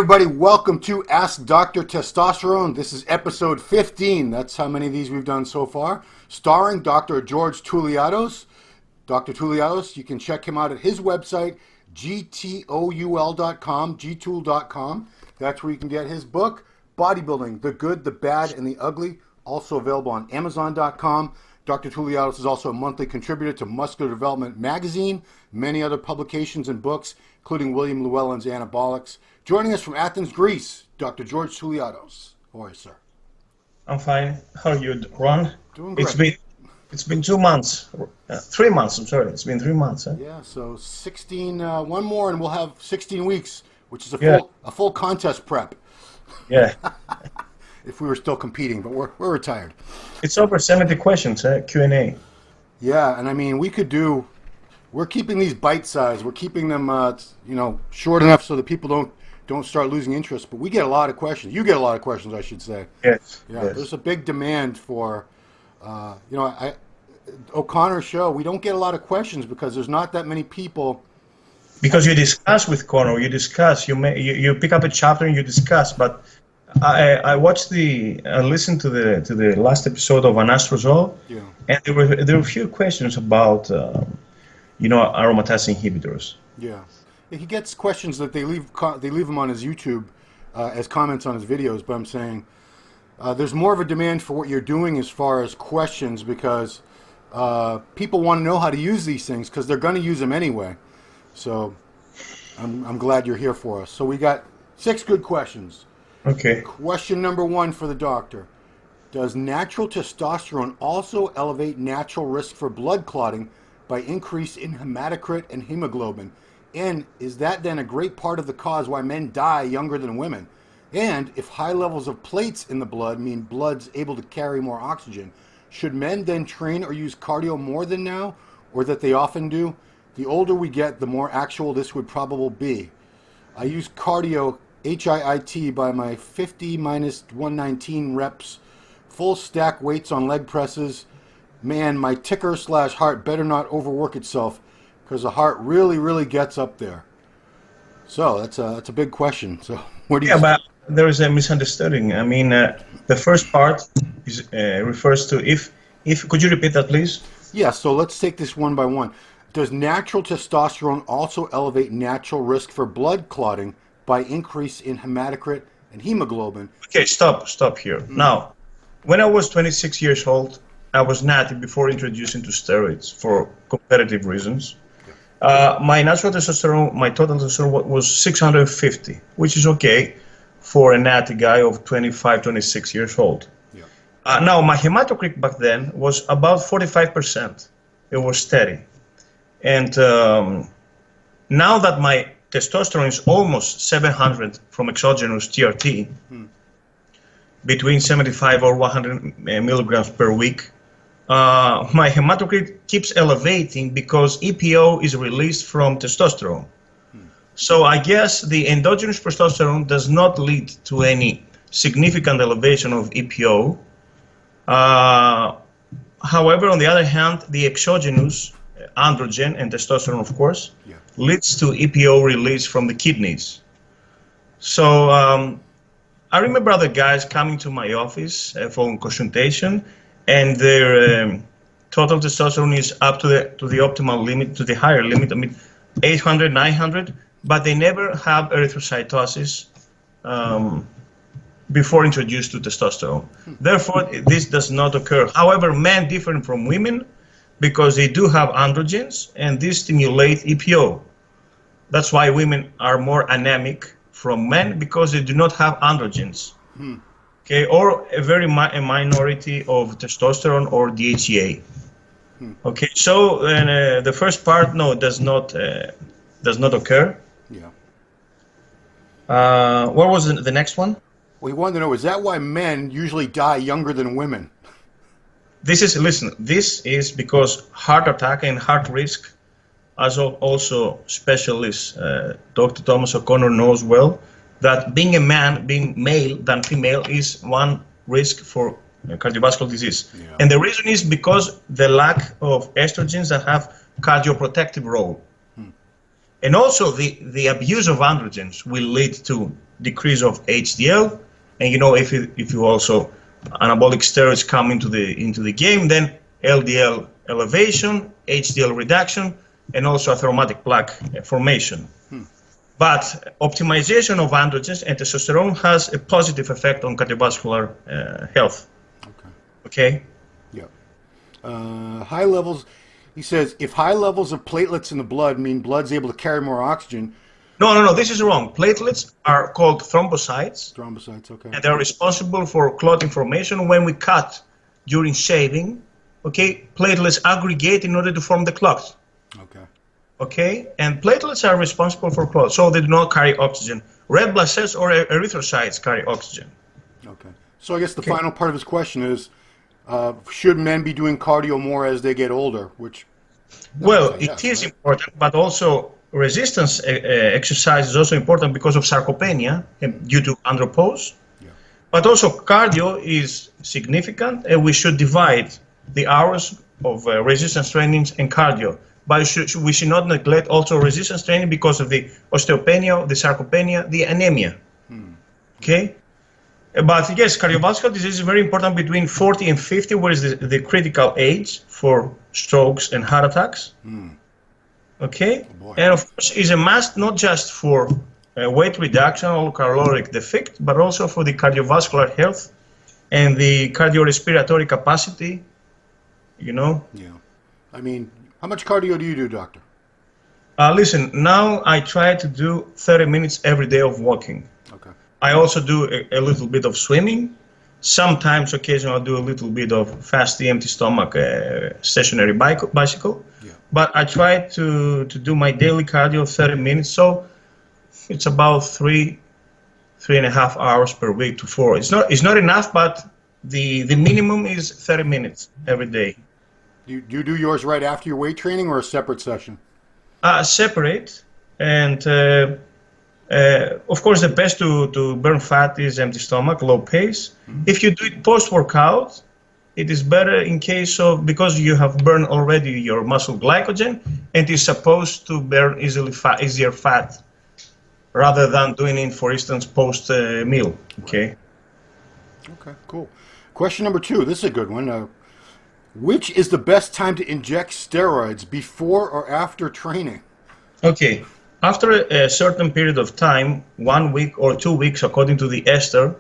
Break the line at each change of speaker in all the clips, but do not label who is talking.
everybody, welcome to Ask Dr. Testosterone. This is episode 15. That's how many of these we've done so far. Starring Dr. George Touliatos. Dr. Touliatos, you can check him out at his website, gtoul.com, gtool.com. That's where you can get his book, Bodybuilding, The Good, the Bad, and the Ugly. Also available on Amazon.com. Dr. Touliatos is also a monthly contributor to Muscular Development Magazine, many other publications and books, including William Llewellyn's Anabolics. Joining us from Athens, Greece, Dr. George Touliatos. How are you, sir?
I'm fine. How are you, Ron?
Doing great.
It's been 2 months. 3 months, I'm sorry. It's been 3 months. Huh?
Yeah, so 16, one more, and we'll have 16 weeks, which is a full contest prep.
Yeah.
If we were still competing, but we're retired.
It's over 70 questions, Q&A.
Yeah, and I mean, we're keeping these bite-sized. We're keeping them, short enough so that people don't start losing interest. But we get a lot of questions. You get a lot of questions, I should say.
Yes.
Yeah,
yes.
There's a big demand for, O'Connor's show. We don't get a lot of questions because there's not that many people.
Because you discuss with Connor, you pick up a chapter and you discuss. But I listened to the last episode of Anastrozole,
yeah,
and there were a few questions about aromatase inhibitors.
Yeah. He gets questions that they leave them on his YouTube as comments on his videos, but I'm saying there's more of a demand for what you're doing as far as questions because people want to know how to use these things because they're going to use them anyway. So I'm glad you're here for us. So we got 6 good questions.
Okay.
Question number 1 for the doctor. Does natural testosterone also elevate natural risk for blood clotting by increase in hematocrit and hemoglobin? And is that then a great part of the cause why men die younger than women? And if high levels of plates in the blood mean blood's able to carry more oxygen, should men then train or use cardio more than now, or that they often do? The older we get, the more actual this would probably be. I use cardio, HIIT, by my 50 minus 119 reps, full stack weights on leg presses. Man, my ticker/heart better not overwork itself because the heart really, really gets up there. So that's a big question. So where do you?
Yeah, but there is a misunderstanding. I mean, the first part refers to if. Could you repeat that, please?
Yeah. So let's take this one by one. Does natural testosterone also elevate natural risk for blood clotting by increase in hematocrit and hemoglobin?
Okay, stop here.
Mm-hmm.
Now, when I was 26 years old, I was natty before introducing to steroids for competitive reasons. My natural testosterone, my total testosterone was 650, which is okay for a natty guy of 25, 26 years old.
Yeah.
Now, my hematocrit back then was about 45%. It was steady. And now that my testosterone is almost 700 from exogenous TRT, between 75 or 100 milligrams per week, my hematocrit keeps elevating because EPO is released from testosterone. So I guess the endogenous testosterone does not lead to any significant elevation of EPO. However, on the other hand, the exogenous androgen and testosterone, of course, leads to EPO release from the kidneys. So I remember other guys coming to my office for consultation, and their total testosterone is up to the optimal limit, to the higher limit, 800, 900, but they never have erythrocytosis before introduced to testosterone. Therefore, this does not occur. However, men differ from women because they do have androgens, and these stimulate EPO. That's why women are more anemic from men because they do not have androgens. Okay, or a minority of testosterone or DHEA. Okay, so the first part, no, does not occur.
Yeah.
What was the next one?
We wanted to know, is that why men usually die younger than women?
This is because heart attack and heart risk, as also specialist Dr. Thomas O'Connor knows well, that being a man, being male than female, is one risk for cardiovascular disease. Yeah. And the reason is because the lack of estrogens that have cardioprotective role. And also the abuse of androgens will lead to decrease of HDL, and if you also anabolic steroids come into the game, then LDL elevation, HDL reduction, and also atherosclerotic plaque formation. But optimization of androgens and testosterone has a positive effect on cardiovascular health. Okay?
Yeah. High levels, he says, if high levels of platelets in the blood mean blood's able to carry more oxygen.
No, this is wrong. Platelets are called thrombocytes.
Thrombocytes, okay.
And they're responsible for clotting formation. When we cut during shaving, okay, platelets aggregate in order to form the clot.
Okay.
Okay, and platelets are responsible for clot, so they do not carry oxygen. Red blood cells or erythrocytes carry oxygen.
Okay. So I guess the final part of his question is, should men be doing cardio more as they get older?
Well, it is important, but also resistance exercise is also important because of sarcopenia due to andropause. Yeah. But also cardio is significant, and we should divide the hours of resistance trainings and cardio. But we should not neglect also resistance training because of the osteopenia, the sarcopenia, the anemia. Okay? But yes, cardiovascular disease is very important between 40 and 50, where is the critical age for strokes and heart attacks. Okay? Oh, and of course, is a must not just for weight reduction or caloric deficit, but also for the cardiovascular health and the cardiorespiratory capacity, Yeah.
I mean, how much cardio do you do, doctor?
Listen, now I try to do 30 minutes every day of walking. Okay. I also do a little bit of swimming. Sometimes, occasionally, I'll do a little bit of fast empty stomach stationary bicycle. Yeah. But I try to do my daily cardio 30 minutes. So it's about 3.5 hours per week to 4. It's not enough, but the minimum is 30 minutes every day.
Do you do yours right after your weight training or a separate session?
Separate, and of course the best to burn fat is empty stomach, low pace. If you do it post-workout, it is better in case of, because you have burned already your muscle glycogen and is supposed to burn easier fat rather than doing it, for instance, post-meal. Okay.
Okay, cool. Question number 2, this is a good one. Which is the best time to inject steroids, before or after training?
Okay. After a certain period of time, 1 week or 2 weeks, according to the ester,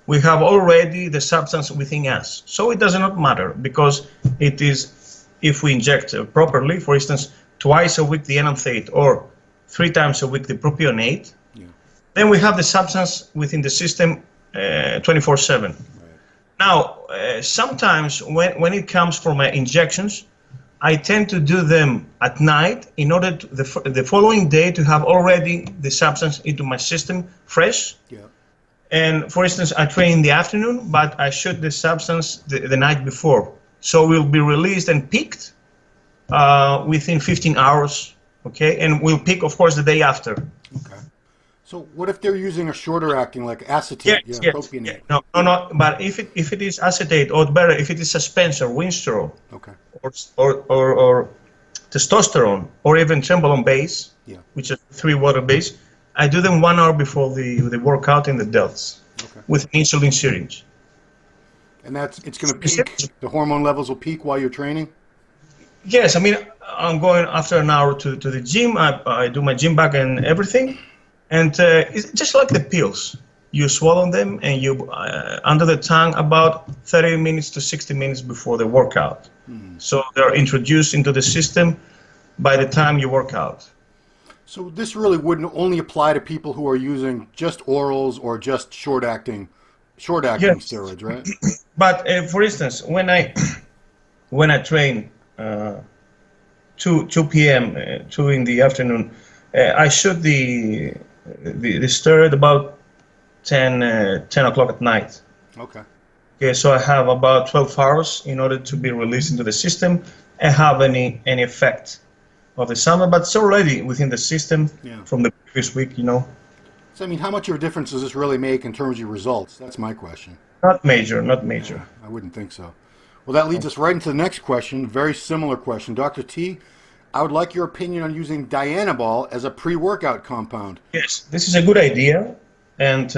we have already the substance within us. So it does not matter, because it is, if we inject properly, for instance, twice a week the enanthate or 3 times a week the propionate, then we have the substance within the system 24/7. Now, sometimes when it comes from injections, I tend to do them at night in order to the following day to have already the substance into my system fresh. Yeah. And for instance, I train in the afternoon, but I shoot the substance the night before. So it will be released and peaked within 15 hours, okay? And we'll peak, of course, the day after.
Okay. So what if they're using a shorter acting, like acetate?
Yes. No. But if it is acetate, or better, if it is suspension, Winstrol, okay, or testosterone, or even trenbolone base, which is 3 water base, I do them 1 hour before the workout in the delts, with an insulin syringe.
And it's going to peak. The hormone levels will peak while you're training.
Yes, I mean, I'm going after an hour to the gym. I do my gym bag and everything. And it's just like the pills. You swallow them and you under the tongue about 30 minutes to 60 minutes before the workout. So they're introduced into the system by the time you work out.
So this really wouldn't only apply to people who are using just orals or just short-acting steroids, right?
But for instance, when I train 2 p.m. 2 in the afternoon, I shoot the steroid about 10 o'clock at night. Okay, so I have about 12 hours in order to be released into the system and have any effect of the summer, but it's already within the system from the previous week,
So I mean, how much of a difference does this really make in terms of your results? That's my question.
Not major.
Yeah, I wouldn't think so. Well, that leads us right into the next question, very similar question. Dr. T, I would like your opinion on using Dianabol as a pre-workout compound.
Yes, this is a good idea. and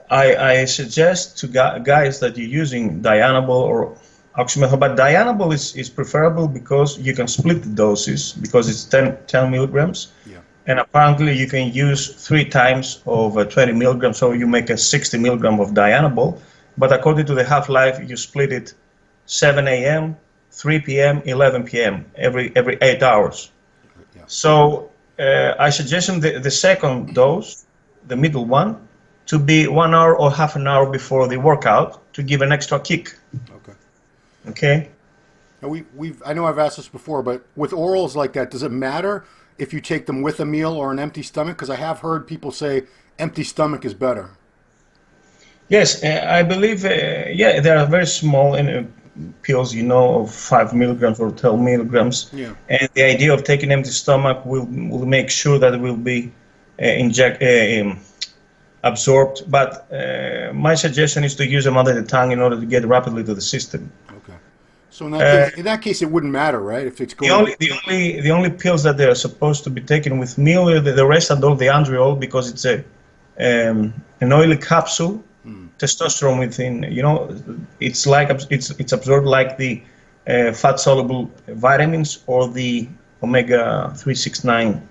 I suggest to guys that you're using Dianabol or oxymethylene, but Dianabol is preferable because you can split the doses because it's 10 milligrams.
Yeah.
And apparently you can use 3 times of 20 milligrams, so you make a 60 milligram of Dianabol. But according to the half-life, you split it 7 a.m., 3 p.m., 11 p.m. every 8 hours.
Yeah.
So I suggest the second dose, the middle one, to be 1 hour or half an hour before the workout to give an extra kick.
Okay.
Okay.
Now I know I've asked this before, but with orals like that, does it matter if you take them with a meal or an empty stomach? Because I have heard people say empty stomach is better.
Yes, I believe, yeah, there are very small pills, of 5 milligrams or 12 milligrams.
Yeah.
And the idea of taking empty stomach will make sure that it will be absorbed. But my suggestion is to use them under the tongue in order to get rapidly to the system.
Okay. So in that case, it wouldn't matter, right? If it's going.
The only pills that they are supposed to be taken with meal are the rest are all the andriol because it's an oily capsule. Testosterone within, it's like it's absorbed like the fat-soluble vitamins or the omega 369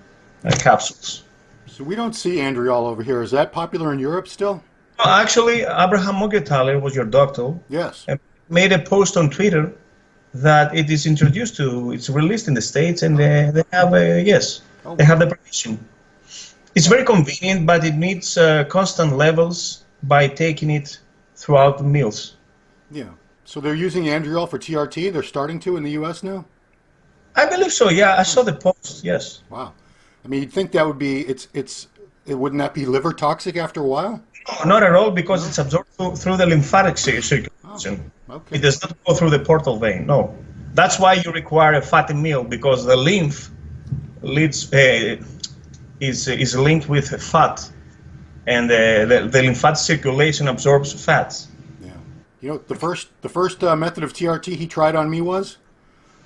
capsules.
So we don't see andriol over here. Is that popular in Europe still?
Well, actually, Abraham Morgenthaler was your doctor.
Yes.
Made a post on Twitter that it is it's released in the States, and they have they have the permission. It's very convenient, but it needs constant levels by taking it throughout the meals. Yeah.
So they're using andriol for TRT? They're starting to in the U.S. now?
I believe so, yeah. I saw the post, yes.
Wow. I mean, you'd think that would be, wouldn't that be liver toxic after a while?
No, not at all, because it's absorbed through the lymphatic circulation.
Oh, okay.
It does not go through the portal vein, no. That's why you require a fatty meal, because the lymph is linked with fat. And the lymphatic circulation absorbs fats.
Yeah. The first method of TRT he tried on me was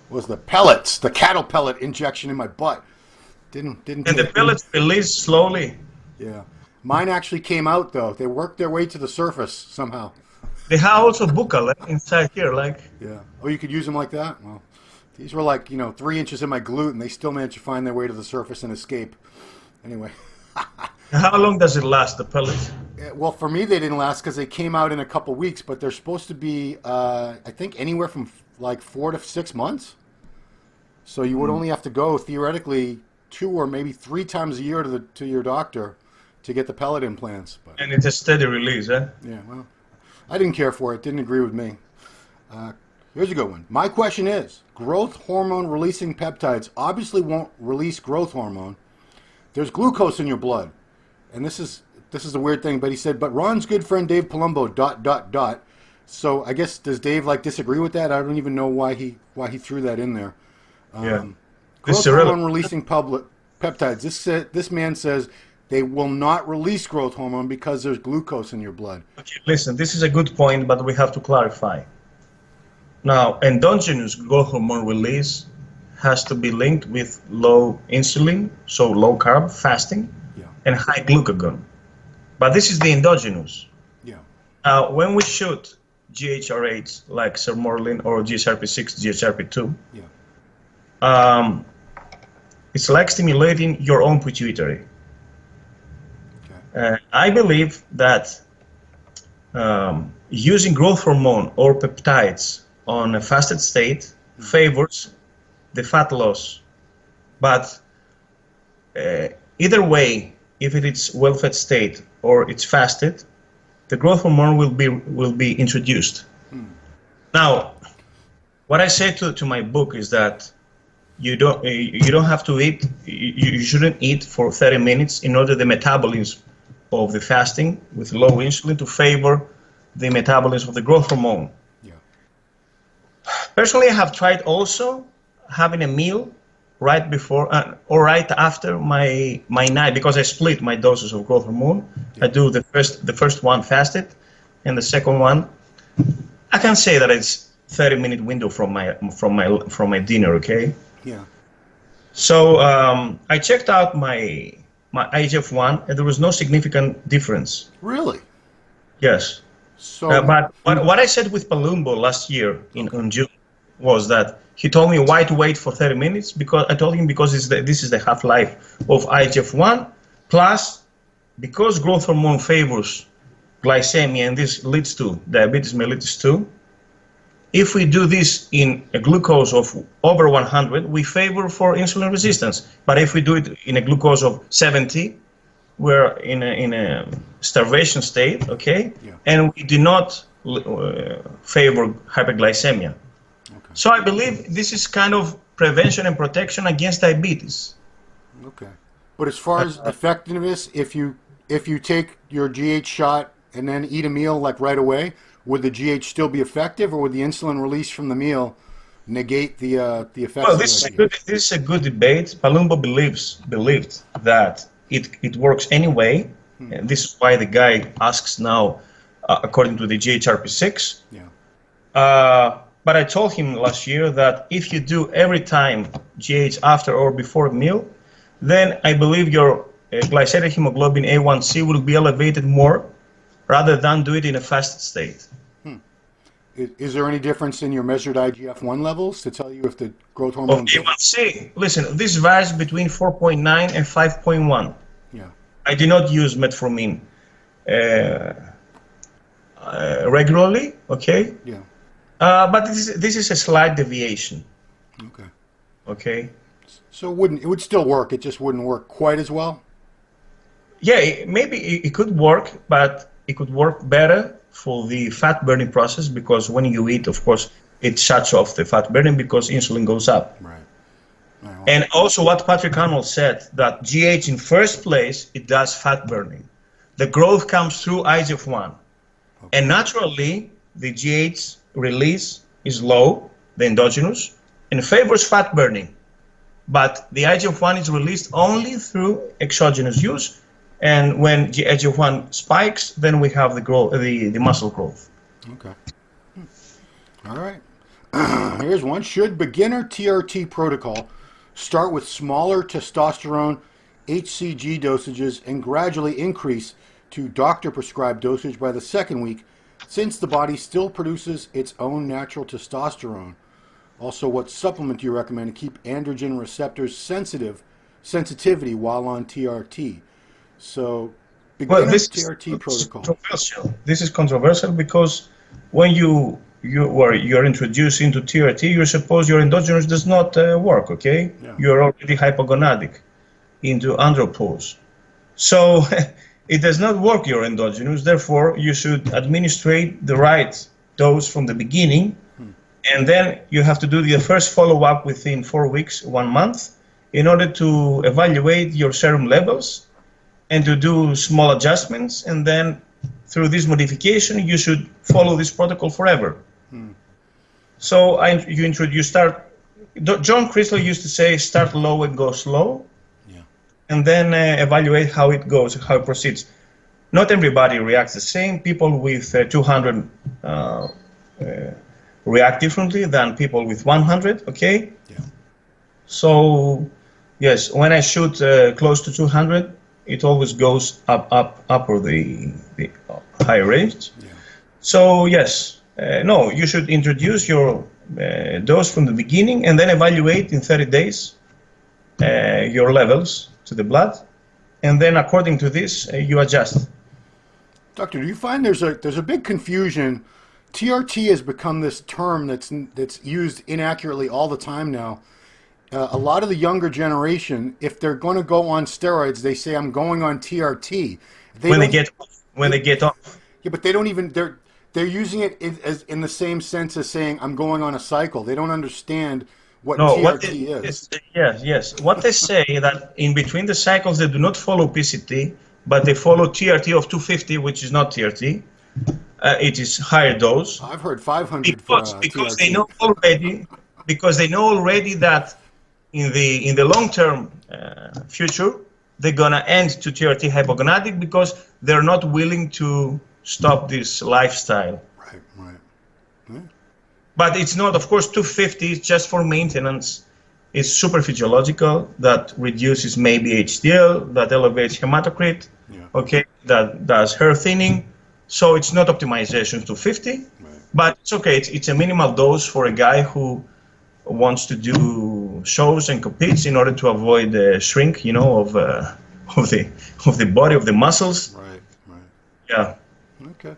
the pellets, the cattle pellet injection in my butt. Didn't. And
the pellets release slowly.
Yeah. Mine actually came out though. They worked their way to the surface somehow.
They have also buccal inside here, like.
Yeah. Oh, you could use them like that? Well, these were like 3 inches in my glute, and they still managed to find their way to the surface and escape. Anyway.
How long does it last, the pellet?
Well, for me, they didn't last because they came out in a couple weeks, but they're supposed to be, I think, anywhere from like 4 to 6 months. So you would only have to go, theoretically, 2 or maybe 3 times a year to your doctor to get the pellet implants. But,
and it's a steady release, eh?
Yeah, well, I didn't care for it. Didn't agree with me. Here's a good one. My question is, growth hormone releasing peptides obviously won't release growth hormone. There's glucose in your blood. And this is a weird thing, but he said, but Ron's good friend Dave Palumbo ... So I guess, does Dave disagree with that? I don't even know why he threw that in there. Growth hormone releasing peptides. This man says they will not release growth hormone because there's glucose in your blood.
Okay, listen, this is a good point, but we have to clarify. Now, endogenous growth hormone release has to be linked with low insulin, so low carb fasting. And high glucagon. But this is the endogenous. Yeah. When we shoot GHRH like sermorelin or GSRP6, GSRP2, it's like stimulating your own pituitary. Okay. I believe that using growth hormone or peptides on a fasted state favors the fat loss. But either way, if it is well-fed state or it's fasted, the growth hormone will be introduced. Now, what I say to my book is that you don't have to eat. You shouldn't eat for 30 minutes in order the metabolism of the fasting with low insulin to favor the metabolism of the growth hormone. Yeah. Personally, I have tried also having a meal right before or right after my night, because I split my doses of growth hormone. Yeah. I do the first one fasted, and the second one, I can say that it's 30-minute window from my dinner. Okay.
Yeah.
So I checked out my IGF-1, and there was no significant difference.
Really?
Yes.
So,
But what I said with Palumbo last year in June was that he told me why to wait for 30 minutes, because I told him because this is the half-life of IGF-1, plus because growth hormone favors glycemia, and this leads to diabetes mellitus 2. If we do this in a glucose of over 100, we favor for insulin resistance. But if we do it in a glucose of 70, we're in a starvation state, okay?
Yeah.
And we do not favor hyperglycemia.
Okay.
So I believe this is kind of prevention and protection against diabetes.
Okay. But as far as effectiveness, if you take your GH shot and then eat a meal like right away, would the GH still be effective, or would the insulin release from the meal negate the effects?
Well, this is a good debate. Palumbo believed that it works anyway, and this is why the guy asks now, according to the GHRP6.
Yeah.
But I told him last year that if you do every time GH after or before a meal, then I believe your glycated hemoglobin A1C will be elevated more, rather than do it in a fasted state.
Is there any difference in your measured IGF-1 levels to tell you if the growth hormone...
A1C, listen, this varies between 4.9 and 5.1.
Yeah.
I do not use metformin regularly, okay?
Yeah.
But this is a slight deviation.
Okay.
Okay?
So it would still work, it just wouldn't work quite as well?
Yeah, maybe it could work, but it could work better for the fat burning process, because when you eat, of course, it shuts off the fat burning because insulin goes up.
Right. Well,
And also what Patrick Arnold said, that GH in first place, it does fat burning. The growth comes through IGF-1.
okay.
And naturally, the GH release is low, the endogenous, and favors fat burning. But the IGF-1 is released only through exogenous use. And when IGF-1 spikes, then we have the growth, the muscle growth.
Okay. All right. Here's one. Should beginner TRT protocol start with smaller testosterone HCG dosages and gradually increase to doctor-prescribed dosage by the second week, since the body still produces its own natural testosterone? Also, what supplement do you recommend to keep androgen receptors sensitivity while on TRT? So, beginner TRT protocol.
Controversial. This is controversial because when you're introduced into TRT, you suppose your endogenous does not work. Okay,
Yeah.
You're already hypogonadic into andropause, so it does not work your endogenous. Therefore, you should administrate the right dose from the beginning, and then you have to do the first follow-up within 4 weeks, 1 month, in order to evaluate your serum levels and to do small adjustments, and then through this modification you should follow this protocol forever. So John Chrysler used to say start low and go slow,
Yeah.
and then evaluate how it goes, how it proceeds. Not everybody reacts the same. People with 200 react differently than people with 100, okay?
Yeah.
So yes, when I shoot close to 200, it always goes up or the higher range.
Yeah.
So yes, no, you should introduce your dose from the beginning and then evaluate in 30 days your levels to the blood, and then according to this you adjust.
Doctor, do you find there's a big confusion? TRT has become this term that's used inaccurately all the time now. A lot of the younger generation, if they're going to go on steroids, they say, I'm going on TRT. When they get off. Yeah, but they don't even, they're using it in the same sense as saying, I'm going on a cycle. They don't understand what TRT is.
Yes. What they say that in between the cycles, they do not follow PCT, but they follow TRT of 250, which is not TRT. It is higher dose.
I've heard 500
because
TRT.
they know already that in the long-term future, they're gonna end to TRT hypogonadic because they're not willing to stop this lifestyle.
Right. Yeah.
But it's not, of course, 250 is just for maintenance. is super physiological, that reduces maybe HDL, that elevates hematocrit, okay, that does hair thinning. So it's not optimization to 50, but it's okay. It's a minimal dose for a guy who wants to do shows and competes in order to avoid the shrink, of the body, of the muscles.
Right.
Yeah.
Okay.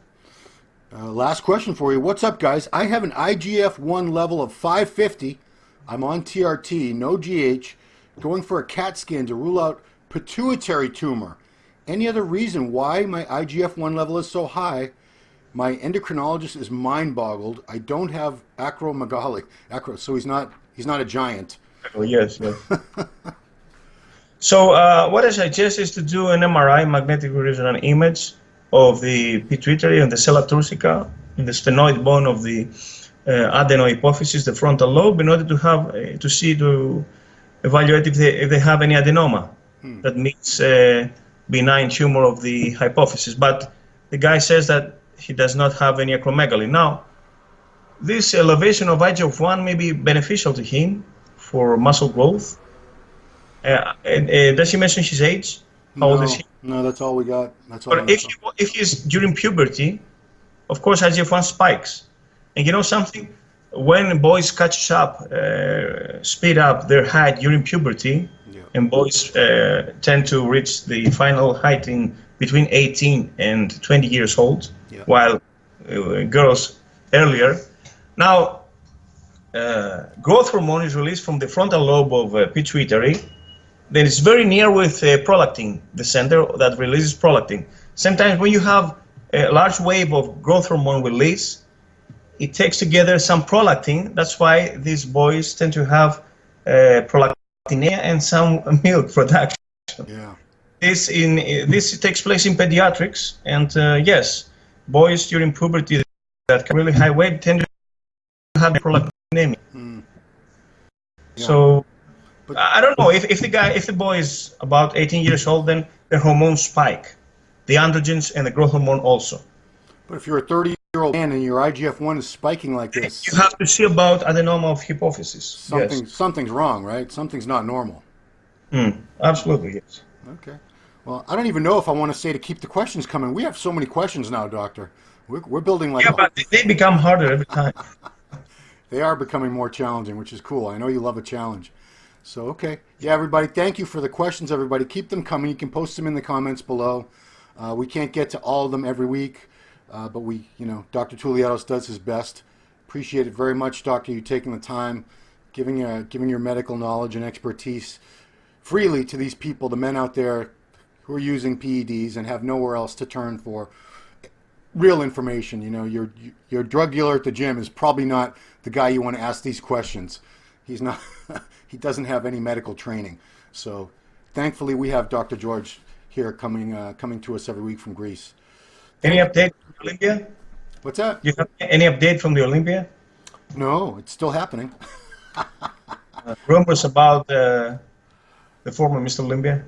Last question for you. What's up, guys? I have an IGF-1 level of 550. I'm on TRT, no GH, going for a CAT scan to rule out pituitary tumor. Any other reason why my IGF-1 level is so high? My endocrinologist is mind-boggled. I don't have acromegaly. So he's not a giant.
Oh, yes. So what I suggest is to do an MRI, magnetic resonance image, of the pituitary and the sella turcica, in the sphenoid bone of the adenohypophysis, the frontal lobe, in order to evaluate if they have any adenoma. That means benign tumor of the hypophysis. But the guy says that he does not have any acromegaly. Now, this elevation of IGF-1 may be beneficial to him for muscle growth. Does he mention his age? How old is he?
No, that's all we got. That's all.
But if he's during puberty, of course IGF-1 spikes. And you know something? When boys catch up, speed up their height during puberty, and boys tend to reach the final height in between 18 and 20 years old, while girls earlier. Now, growth hormone is released from the frontal lobe of pituitary. Then it's very near with prolactin, the center that releases prolactin. Sometimes when you have a large wave of growth hormone release, it takes together some prolactin. That's why these boys tend to have prolactinemia and some milk production.
Yeah.
This takes place in pediatrics, and yes, boys during puberty that have really high weight tend to have prolactinemia. So. But I don't know if the boy is about 18 years old, then the hormones spike, the androgens and the growth hormone also.
But if you're a 30-year-old man and your IGF-1 is spiking like this,
you have to see about adenoma of hypophysis.
Something's wrong, right? Something's not normal.
Absolutely, yes.
Okay. Well, I don't even know if I want to say to keep the questions coming. We have so many questions now, Doctor. We're building like
but they become harder every time.
They are becoming more challenging, which is cool. I know you love a challenge. So, okay. Yeah, everybody, thank you for the questions, everybody. Keep them coming. You can post them in the comments below. We can't get to all of them every week, but Dr. Touliatos does his best. Appreciate it very much, Doctor, you taking the time, giving your medical knowledge and expertise freely to these people, the men out there who are using PEDs and have nowhere else to turn for real information. Your drug dealer at the gym is probably not the guy you want to ask these questions. He's not. He doesn't have any medical training. So, thankfully, we have Dr. George here coming to us every week from Greece.
Any update from the Olympia?
What's that?
You have any update from the Olympia?
No, it's still happening.
Rumors about the former Mr. Olympia?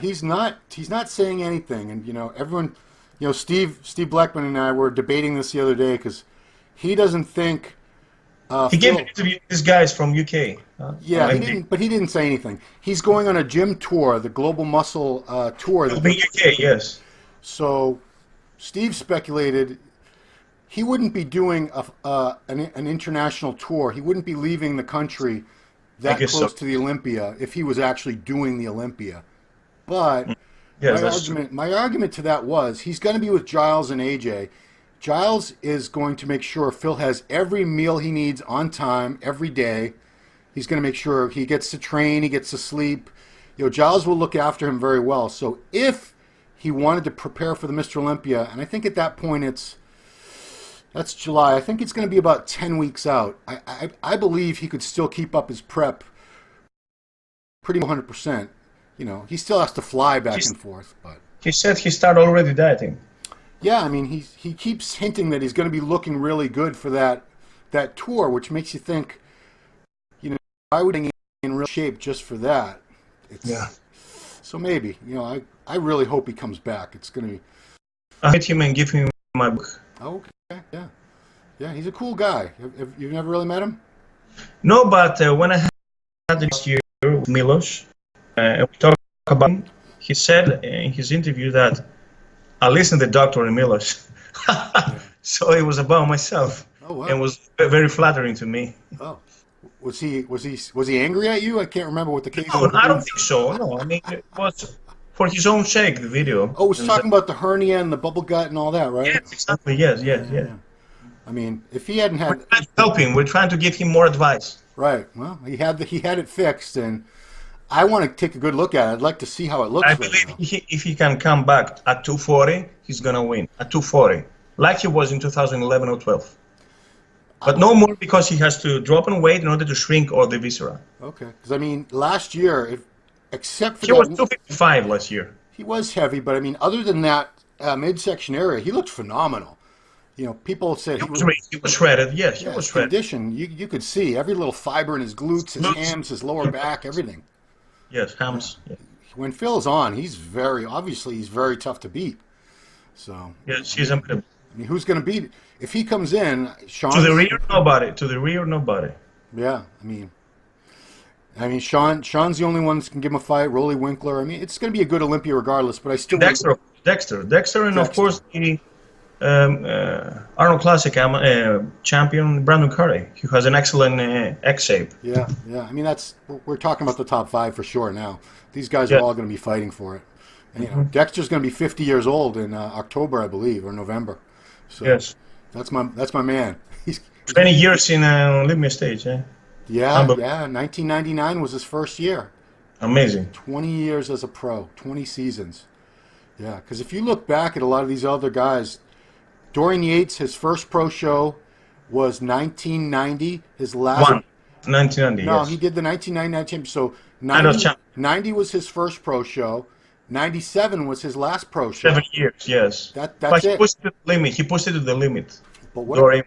He's not saying anything, and everyone, Steve Blackman and I were debating this the other day because he doesn't think.
He gave an interview to these guys from UK.
Yeah, he didn't say anything. He's going on a gym tour, the Global Muscle tour.
It'll be UK, yes.
So, Steve speculated he wouldn't be doing an international tour. He wouldn't be leaving the country that close to the Olympia if he was actually doing the Olympia. But my argument to that was he's going to be with Giles and AJ. Giles is going to make sure Phil has every meal he needs on time every day. He's going to make sure he gets to train, he gets to sleep. Giles will look after him very well. So if he wanted to prepare for the Mr. Olympia, and I think at that point that's July. I think it's going to be about 10 weeks out. I believe he could still keep up his prep pretty 100%. He still has to fly back and forth. But
he said he started already dieting.
Yeah, I mean, he keeps hinting that he's going to be looking really good for that tour, which makes you think, I would be in real shape just for that. So maybe, I really hope he comes back. It's going to be.
I'll hit him and give him my book.
Okay, yeah. Yeah, he's a cool guy. You've never really met him?
No, but when I the last year with Milos, and we talked about him. He said in his interview that I listened to the doctor in Milos. So it was about myself.
Oh, wow.
And was very flattering to me.
Oh, was he angry at you? I can't remember what the case
No,
was.
I don't think so. No, I mean, it was for his own sake, the video.
Oh, it was talking about the hernia and the bubble gut and all that, right?
Yes, exactly. Yes.
I mean, if he hadn't
We're
had
trying to help him. We're trying to give him more advice.
right, well, he had it fixed, and I want to take a good look at it. I'd like to see how it looks
I
right
believe
now.
if he can come back at 240, he's gonna win at 240, like he was in 2011 or 12. But no more, because he has to drop in weight in order to shrink all the viscera.
Okay, because I mean, last year, except for
He was
that,
255 last year.
he was heavy, but I mean, other than that midsection area, he looked phenomenal. You know, people said
He was shredded. Yes, he
yeah,
was
his
shredded.
condition. You could see every little fiber in his glutes, his hams, his lower back, everything.
Yes, hams. Yeah.
When Phil's on, he's very tough to beat. So
Yes, he's unbeatable.
I mean, who's going to beat? If he comes in, Sean.
To the rear, nobody. To the rear, nobody.
Yeah, I mean, Sean's the only one that can give him a fight. Rolly Winkler. I mean, it's going to be a good Olympia regardless. But I still
Dexter, and of course the Arnold Classic champion Brandon Curry, who has an excellent X shape.
Yeah. I mean, we're talking about the top 5 for sure now. These guys
Yeah.
are all going to be fighting for it. And, you know, Dexter's going to be 50 years old in October, I believe, or November. So
Yes.
that's my man. He's
20 years in Olympia stage.
yeah. 1999 was his first year.
Amazing.
20 years as a pro, 20 seasons. Yeah, because if you look back at a lot of these other guys, Dorian Yates, his first pro show was 1990. His last
1990.
no,
yes.
he did the 1999 championship. So
Title
90,
champ.
90 was his first pro show. 97 was his last pro show.
7 years. Yes.
That's
but he
it.
pushed it to the limit. He pushed it to the limit.
But what?
Dorian.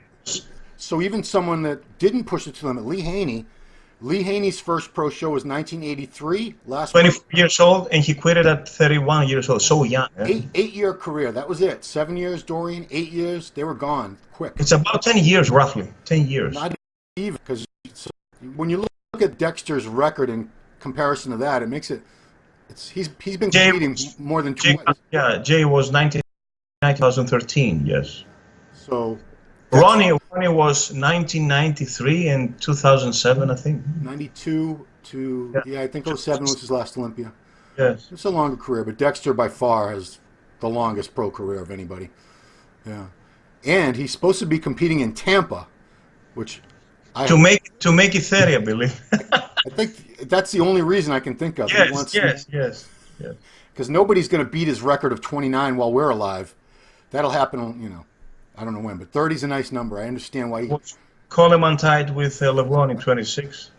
So even someone that didn't push it to the limit, Lee Haney's first pro show was 1983. Last
24 years old, and he quit it at 31 years old. So young.
eight-year career. That was it. 7 years, Dorian. 8 years. They were gone quick.
It's about 10 years, roughly. 10 years.
Not even, because when you look at Dexter's record in comparison to that, it makes it. He's been competing more than 20.
Jay was 2013. Yes.
So.
Ronnie was 1993 and 2007, I think.
92 to I think 07 was his last Olympia.
Yes.
It's a longer career, but Dexter by far has the longest pro career of anybody. Yeah, and he's supposed to be competing in Tampa, which
to make it 30, I believe.
I think that's the only reason I can think of.
Yes.
Because nobody's going to beat his record of 29 while we're alive. That'll happen, you know. I don't know when, but 30 is a nice number. I understand why.
Call him untied with LeBron in 26.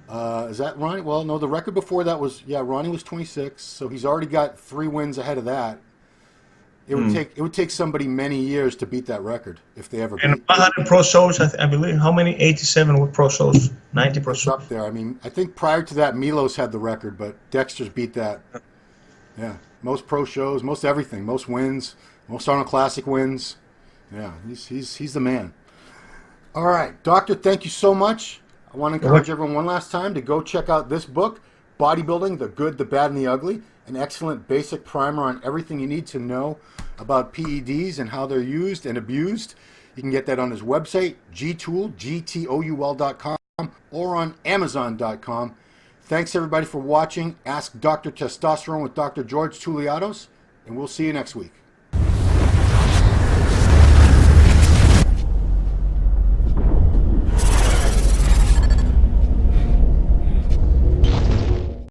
Is that Ronnie? Well, no, the record before that was, Ronnie was 26, so he's already got 3 wins ahead of that. It would take somebody many years to beat that record if they ever beat it.
And 100 pro shows, I believe. How many? 87 were pro shows, 90 pro
It's
shows.
up there. I mean, I think prior to that, Milos had the record, but Dexter's beat that. Yeah, most pro shows, most everything, most wins, most Arnold Classic wins. Yeah, he's the man. All right, Doctor, thank you so much. I want to encourage everyone one last time to go check out this book, Bodybuilding, the Good, the Bad, and the Ugly, an excellent basic primer on everything you need to know about PEDs and how they're used and abused. You can get that on his website, gtoul.com, or on amazon.com. Thanks, everybody, for watching Ask Dr. Testosterone with Dr. George Touliatos, and we'll see you next week.